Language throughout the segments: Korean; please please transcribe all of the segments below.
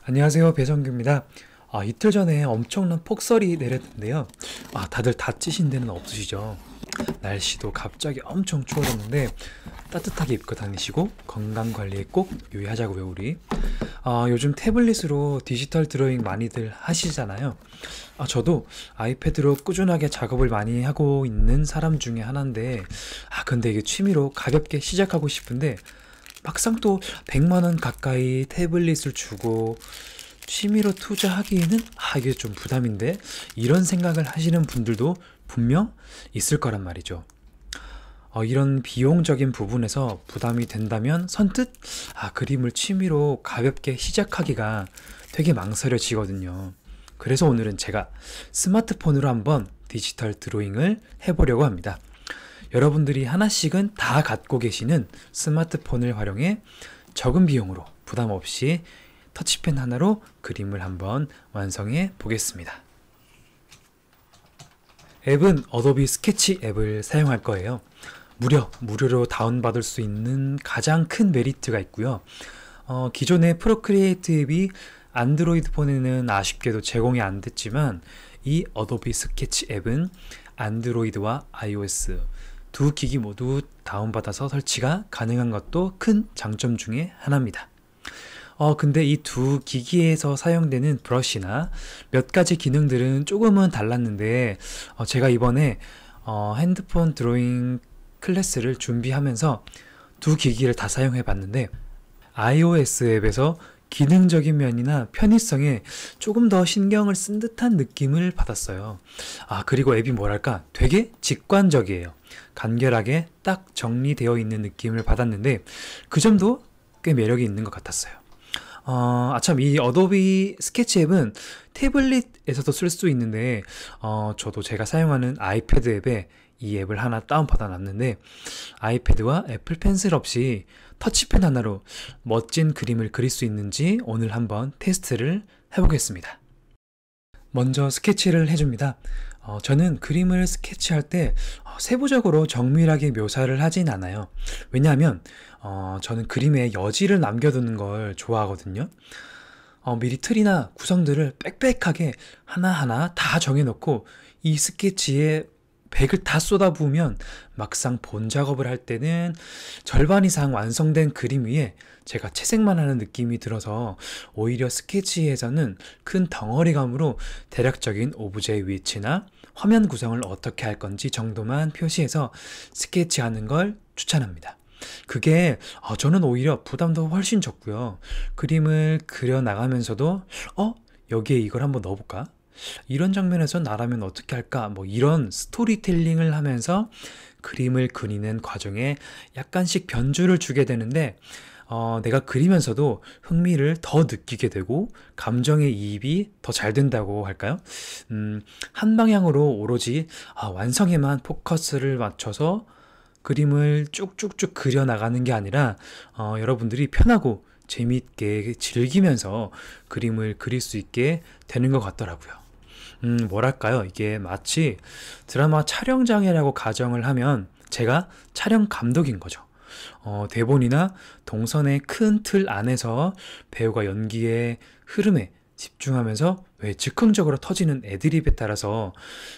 안녕하세요, 배성규입니다. 이틀 전에 엄청난 폭설이 내렸는데요. 다들 다치신 데는 없으시죠? 날씨도 갑자기 엄청 추워졌는데 따뜻하게 입고 다니시고 건강 관리에 꼭 유의하자고요, 우리. 요즘 태블릿으로 디지털 드로잉 많이들 하시잖아요. 저도 아이패드로 꾸준하게 작업을 많이 하고 있는 사람 중에 하나인데, 근데 이게 취미로 가볍게 시작하고 싶은데 막상 또 100만 원 가까이 태블릿을 주고 취미로 투자하기에는 이게 좀 부담인데, 이런 생각을 하시는 분들도 분명 있을 거란 말이죠. 이런 비용적인 부분에서 부담이 된다면 선뜻 그림을 취미로 가볍게 시작하기가 되게 망설여지거든요. 그래서 오늘은 제가 스마트폰으로 한번 디지털 드로잉을 해보려고 합니다. 여러분들이 하나씩은 다 갖고 계시는 스마트폰을 활용해 적은 비용으로 부담 없이 터치펜 하나로 그림을 한번 완성해 보겠습니다. 앱은 어도비 스케치 앱을 사용할 거예요. 무료로 다운받을 수 있는 가장 큰 메리트가 있고요. 기존의 프로크리에이트 앱이 안드로이드 폰에는 아쉽게도 제공이 안 됐지만, 이 어도비 스케치 앱은 안드로이드와 iOS 두 기기 모두 다운받아서 설치가 가능한 것도 큰 장점 중에 하나입니다. 근데 이 두 기기에서 사용되는 브러쉬나 몇 가지 기능들은 조금은 달랐는데, 제가 이번에 핸드폰 드로잉 클래스를 준비하면서 두 기기를 다 사용해 봤는데, iOS 앱에서 기능적인 면이나 편의성에 조금 더 신경을 쓴 듯한 느낌을 받았어요. 그리고 앱이 뭐랄까 되게 직관적이에요. 간결하게 딱 정리되어 있는 느낌을 받았는데, 그 점도 꽤 매력이 있는 것 같았어요. 참, 이 어도비 스케치 앱은 태블릿에서도 쓸 수 있는데, 저도 제가 사용하는 아이패드 앱에 이 앱을 하나 다운받아 놨는데, 아이패드와 애플 펜슬 없이 터치펜 하나로 멋진 그림을 그릴 수 있는지 오늘 한번 테스트를 해보겠습니다. 먼저 스케치를 해줍니다. 저는 그림을 스케치할 때 세부적으로 정밀하게 묘사를 하진 않아요. 왜냐하면 저는 그림에 여지를 남겨두는 걸 좋아하거든요. 미리 틀이나 구성들을 빽빽하게 하나하나 다 정해놓고 이 스케치에 100을 다 쏟아부으면 막상 본 작업을 할 때는 절반 이상 완성된 그림 위에 제가 채색만 하는 느낌이 들어서, 오히려 스케치에서는 큰 덩어리감으로 대략적인 오브제의 위치나 화면 구성을 어떻게 할 건지 정도만 표시해서 스케치하는 걸 추천합니다. 그게 저는 오히려 부담도 훨씬 적고요. 그림을 그려나가면서도 여기에 이걸 한번 넣어볼까? 이런 장면에서 나라면 어떻게 할까? 이런 스토리텔링을 하면서 그림을 그리는 과정에 약간씩 변주를 주게 되는데, 내가 그리면서도 흥미를 더 느끼게 되고 감정의 이입이 더 잘 된다고 할까요? 한 방향으로 오로지 완성에만 포커스를 맞춰서 그림을 쭉쭉쭉 그려나가는 게 아니라, 여러분들이 편하고 재미있게 즐기면서 그림을 그릴 수 있게 되는 것 같더라고요. 뭐랄까요, 이게 마치 드라마 촬영장이라고 가정을 하면 제가 촬영 감독인 거죠. 대본이나 동선의 큰 틀 안에서 배우가 연기의 흐름에 집중하면서 왜 즉흥적으로 터지는 애드립에 따라서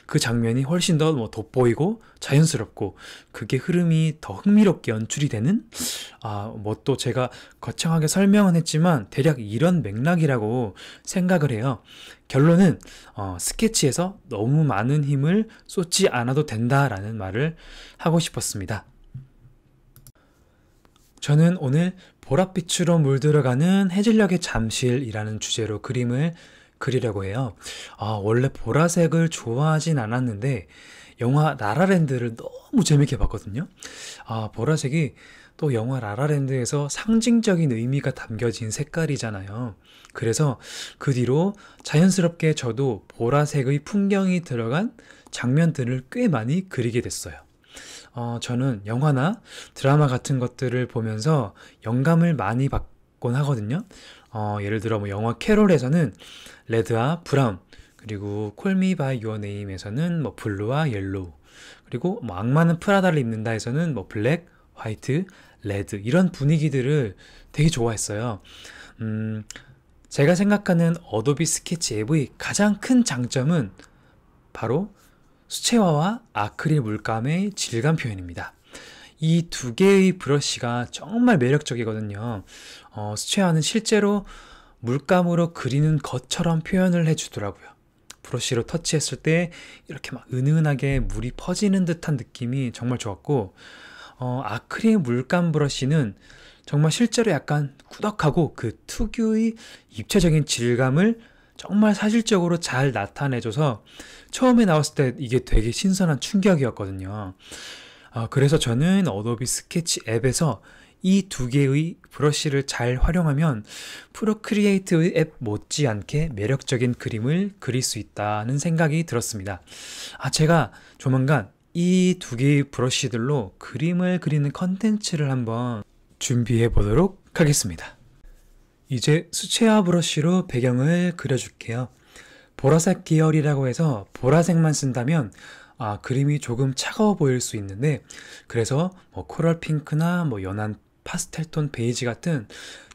그 장면이 훨씬 더 돋보이고 자연스럽고, 그게 흐름이 더 흥미롭게 연출이 되는, 또 제가 거창하게 설명은 했지만 대략 이런 맥락이라고 생각을 해요. 결론은 스케치에서 너무 많은 힘을 쏟지 않아도 된다라는 말을 하고 싶었습니다. 저는 오늘 보랏빛으로 물들어가는 해질녘의 잠실이라는 주제로 그림을 그리려고 해요. 원래 보라색을 좋아하진 않았는데 영화 라라랜드를 너무 재밌게 봤거든요. 보라색이 또 영화 라라랜드에서 상징적인 의미가 담겨진 색깔이잖아요. 그래서 그 뒤로 자연스럽게 저도 보라색의 풍경이 들어간 장면들을 꽤 많이 그리게 됐어요. 저는 영화나 드라마 같은 것들을 보면서 영감을 많이 받곤 하거든요. 예를 들어 영화 캐롤에서는 레드와 브라운, 그리고 콜미 바이 유어 네임에서는 블루와 옐로우, 그리고 악마는 프라다를 입는다에서는 블랙, 화이트, 레드, 이런 분위기들을 되게 좋아했어요. 제가 생각하는 어도비 스케치 앱의 가장 큰 장점은 바로 수채화와 아크릴 물감의 질감 표현입니다. 이 두 개의 브러쉬가 정말 매력적이거든요. 수채화는 실제로 물감으로 그리는 것처럼 표현을 해주더라고요. 브러쉬로 터치했을 때 이렇게 막 은은하게 물이 퍼지는 듯한 느낌이 정말 좋았고, 아크릴 물감 브러쉬는 정말 실제로 약간 꾸덕하고 그 특유의 입체적인 질감을 정말 사실적으로 잘 나타내줘서 처음에 나왔을 때 이게 되게 신선한 충격이었거든요. 그래서 저는 어도비 스케치 앱에서 이 두 개의 브러쉬를 잘 활용하면 프로크리에이트 앱 못지않게 매력적인 그림을 그릴 수 있다는 생각이 들었습니다. 제가 조만간 이 두 개의 브러쉬들로 그림을 그리는 컨텐츠를 한번 준비해 보도록 하겠습니다. 이제 수채화 브러쉬로 배경을 그려줄게요. 보라색 계열이라고 해서 보라색만 쓴다면 그림이 조금 차가워 보일 수 있는데, 그래서 코랄 핑크나 연한 파스텔톤 베이지 같은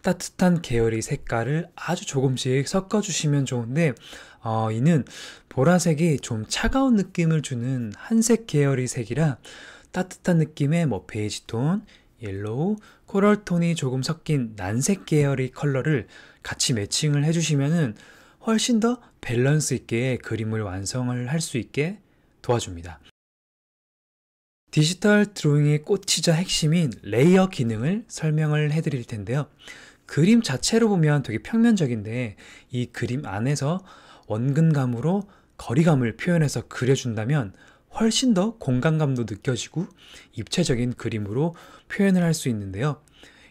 따뜻한 계열의 색깔을 아주 조금씩 섞어주시면 좋은데, 이는 보라색이 좀 차가운 느낌을 주는 한색 계열의 색이라 따뜻한 느낌의 베이지 톤, 옐로우, 코랄 톤이 조금 섞인 난색 계열의 컬러를 같이 매칭을 해주시면은 훨씬 더 밸런스 있게 그림을 완성을 할 수 있게 도와줍니다. 디지털 드로잉의 꽃이자 핵심인 레이어 기능을 설명을 해드릴 텐데요. 그림 자체로 보면 되게 평면적인데 이 그림 안에서 원근감으로 거리감을 표현해서 그려준다면 훨씬 더 공간감도 느껴지고 입체적인 그림으로 표현을 할 수 있는데요.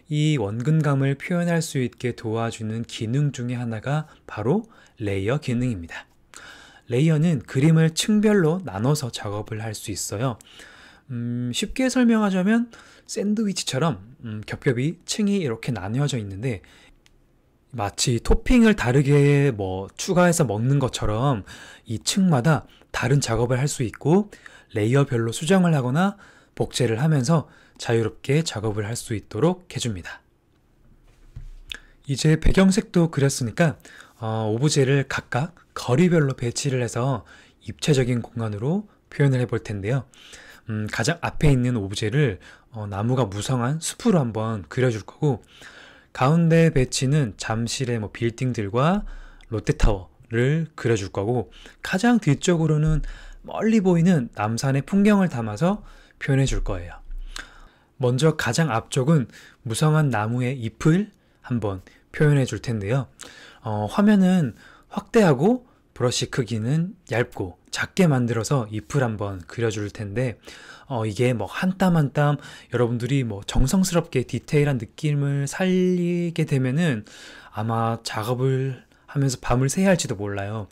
이 원근감을 표현할 수 있게 도와주는 기능 중에 하나가 바로 레이어 기능입니다. 레이어는 그림을 층별로 나눠서 작업을 할 수 있어요. 쉽게 설명하자면 샌드위치처럼 겹겹이 층이 이렇게 나뉘어져 있는데, 마치 토핑을 다르게 추가해서 먹는 것처럼 이 층마다 다른 작업을 할 수 있고 레이어별로 수정을 하거나 복제를 하면서 자유롭게 작업을 할 수 있도록 해줍니다. 이제 배경색도 그렸으니까 오브제를 각각 거리별로 배치를 해서 입체적인 공간으로 표현을 해볼 텐데요. 가장 앞에 있는 오브제를 나무가 무성한 숲으로 한번 그려줄 거고, 가운데 배치는 잠실의 빌딩들과 롯데타워를 그려줄 거고, 가장 뒤쪽으로는 멀리 보이는 남산의 풍경을 담아서 표현해 줄 거예요. 먼저 가장 앞쪽은 무성한 나무의 잎을 한번 표현해 줄 텐데요. 화면은 확대하고 브러쉬 크기는 얇고 작게 만들어서 잎을 한번 그려줄 텐데, 이게 한 땀 한 땀 여러분들이 정성스럽게 디테일한 느낌을 살리게 되면은 아마 작업을 하면서 밤을 새야 할지도 몰라요.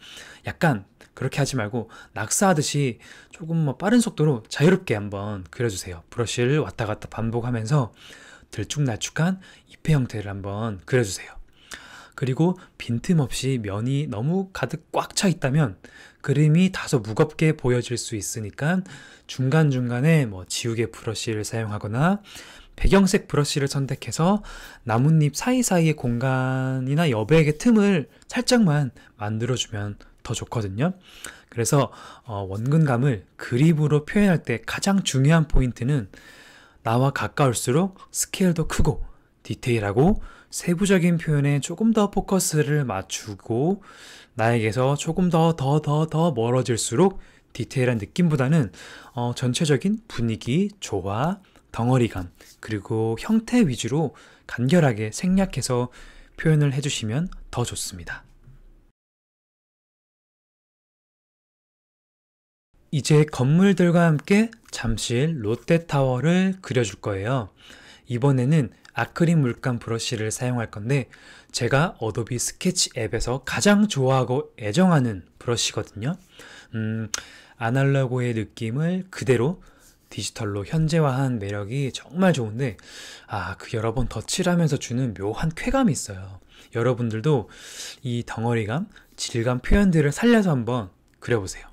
약간 그렇게 하지 말고 낙서하듯이 조금 빠른 속도로 자유롭게 한번 그려주세요. 브러쉬를 왔다 갔다 반복하면서 들쭉날쭉한 잎의 형태를 한번 그려주세요. 그리고 빈틈없이 면이 너무 가득 꽉 차 있다면 그림이 다소 무겁게 보여질 수 있으니까 중간중간에 지우개 브러쉬를 사용하거나 배경색 브러쉬를 선택해서 나뭇잎 사이사이의 공간이나 여백의 틈을 살짝만 만들어주면 더 좋거든요. 그래서 원근감을 그림으로 표현할 때 가장 중요한 포인트는 나와 가까울수록 스케일도 크고 디테일하고 세부적인 표현에 조금 더 포커스를 맞추고, 나에게서 조금 더 멀어질수록 디테일한 느낌보다는 전체적인 분위기, 조화, 덩어리감, 그리고 형태 위주로 간결하게 생략해서 표현을 해주시면 더 좋습니다. 이제 건물들과 함께 잠실 롯데타워를 그려줄 거예요. 이번에는 아크릴 물감 브러쉬를 사용할 건데, 제가 어도비 스케치 앱에서 가장 좋아하고 애정하는 브러쉬거든요. 아날로그의 느낌을 그대로 디지털로 현재화한 매력이 정말 좋은데, 그 여러 번 덧칠하면서 주는 묘한 쾌감이 있어요. 여러분들도 이 덩어리감, 질감 표현들을 살려서 한번 그려보세요.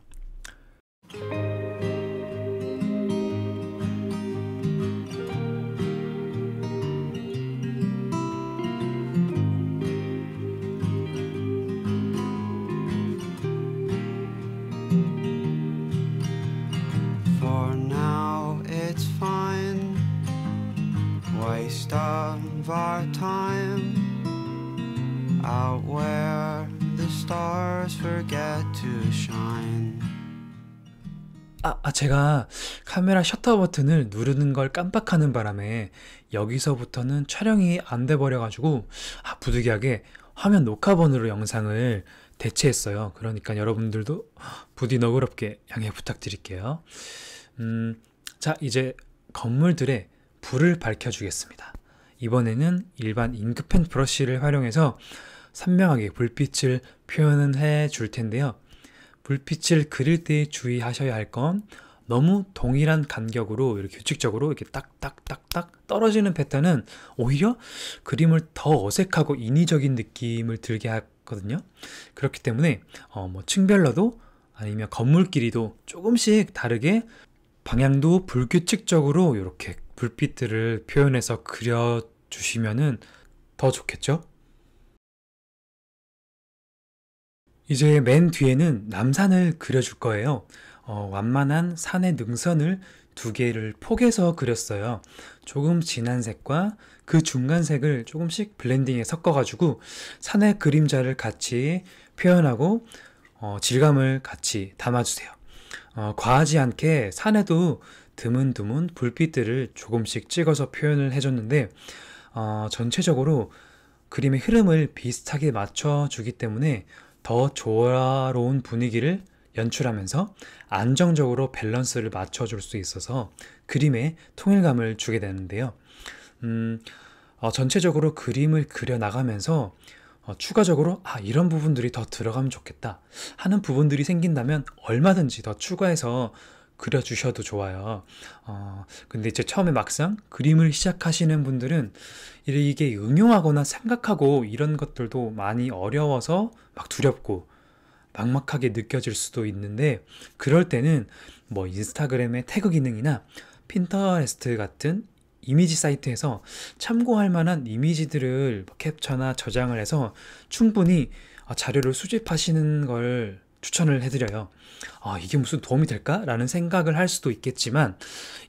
our time out where the stars forget to shine. 제가 카메라 셔터 버튼을 누르는 걸 깜빡하는 바람에 여기서부터는 촬영이 안 돼 버려가지고 부득이하게 화면 녹화번호로 영상을 대체했어요. 그러니까 여러분들도 부디 너그럽게 양해 부탁드릴게요. 자, 이제 건물들에 불을 밝혀주겠습니다. 이번에는 일반 잉크펜 브러쉬를 활용해서 선명하게 불빛을 표현은 해줄 텐데요. 불빛을 그릴 때 주의하셔야 할 건 너무 동일한 간격으로 이렇게 규칙적으로 이렇게 딱딱딱딱 떨어지는 패턴은 오히려 그림을 더 어색하고 인위적인 느낌을 들게 하거든요. 그렇기 때문에 뭐 층별로도 아니면 건물끼리도 조금씩 다르게 방향도 불규칙적으로 이렇게 불빛들을 표현해서 그려주시면은 더 좋겠죠? 이제 맨 뒤에는 남산을 그려줄 거예요. 완만한 산의 능선을 두 개를 폭에서 그렸어요. 조금 진한 색과 그 중간 색을 조금씩 블렌딩에 섞어가지고 산의 그림자를 같이 표현하고 질감을 같이 담아주세요. 과하지 않게 산에도 드문드문 불빛들을 조금씩 찍어서 표현을 해줬는데 전체적으로 그림의 흐름을 비슷하게 맞춰주기 때문에 더 조화로운 분위기를 연출하면서 안정적으로 밸런스를 맞춰줄 수 있어서 그림에 통일감을 주게 되는데요. 전체적으로 그림을 그려나가면서 추가적으로 이런 부분들이 더 들어가면 좋겠다 하는 부분들이 생긴다면 얼마든지 더 추가해서 그려주셔도 좋아요. 근데 이제 처음에 막상 그림을 시작하시는 분들은 이게 응용하거나 생각하고 이런 것들도 많이 어려워서 막 두렵고 막막하게 느껴질 수도 있는데, 그럴 때는 뭐 인스타그램의 태그 기능이나 핀터레스트 같은 이미지 사이트에서 참고할 만한 이미지들을 캡처나 저장을 해서 충분히 자료를 수집하시는 걸 추천을 해드려요. 이게 무슨 도움이 될까? 라는 생각을 할 수도 있겠지만,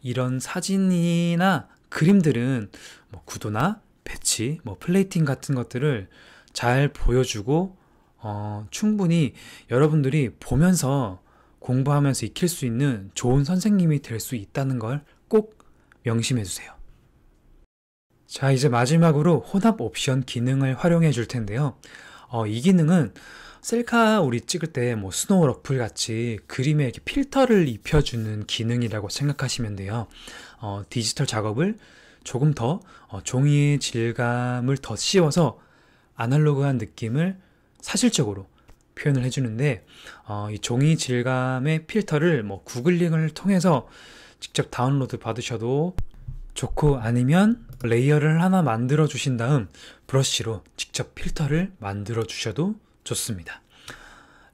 이런 사진이나 그림들은 뭐 구도나 배치, 뭐 플레이팅 같은 것들을 잘 보여주고 충분히 여러분들이 보면서 공부하면서 익힐 수 있는 좋은 선생님이 될 수 있다는 걸 꼭 명심해 주세요. 자, 이제 마지막으로 혼합 옵션 기능을 활용해 줄 텐데요. 이 기능은 셀카 우리 찍을 때 뭐 스노우 러플 같이 그림에 이렇게 필터를 입혀주는 기능이라고 생각하시면 돼요. 디지털 작업을 조금 더 종이의 질감을 더 씌워서 아날로그한 느낌을 사실적으로 표현을 해주는데, 이 종이 질감의 필터를 뭐 구글링을 통해서 직접 다운로드 받으셔도 좋고, 아니면 레이어를 하나 만들어 주신 다음 브러쉬로 직접 필터를 만들어 주셔도 좋습니다.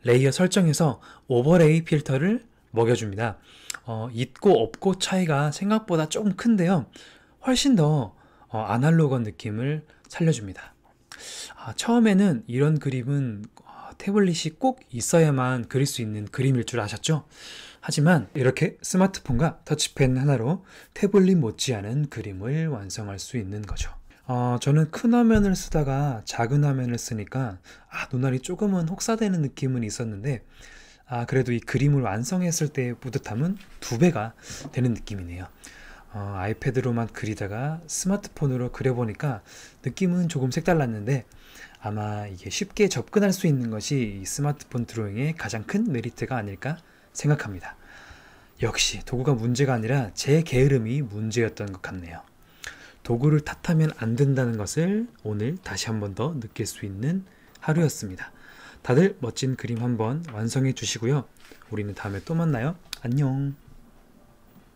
레이어 설정에서 오버레이 필터를 먹여줍니다. 있고 없고 차이가 생각보다 조금 큰데요, 훨씬 더 아날로그한 느낌을 살려줍니다. 처음에는 이런 그림은 태블릿이 꼭 있어야만 그릴 수 있는 그림일 줄 아셨죠? 하지만 이렇게 스마트폰과 터치펜 하나로 태블릿 못지않은 그림을 완성할 수 있는 거죠. 저는 큰 화면을 쓰다가 작은 화면을 쓰니까 눈알이 조금은 혹사되는 느낌은 있었는데, 그래도 이 그림을 완성했을 때의 뿌듯함은 2배가 되는 느낌이네요. 아이패드로만 그리다가 스마트폰으로 그려보니까 느낌은 조금 색달랐는데, 아마 이게 쉽게 접근할 수 있는 것이 이 스마트폰 드로잉의 가장 큰 메리트가 아닐까 생각합니다. 역시 도구가 문제가 아니라 제 게으름이 문제였던 것 같네요. 도구를 탓하면 안 된다는 것을 오늘 다시 한 번 더 느낄 수 있는 하루였습니다. 다들 멋진 그림 한번 완성해 주시고요. 우리는 다음에 또 만나요. 안녕.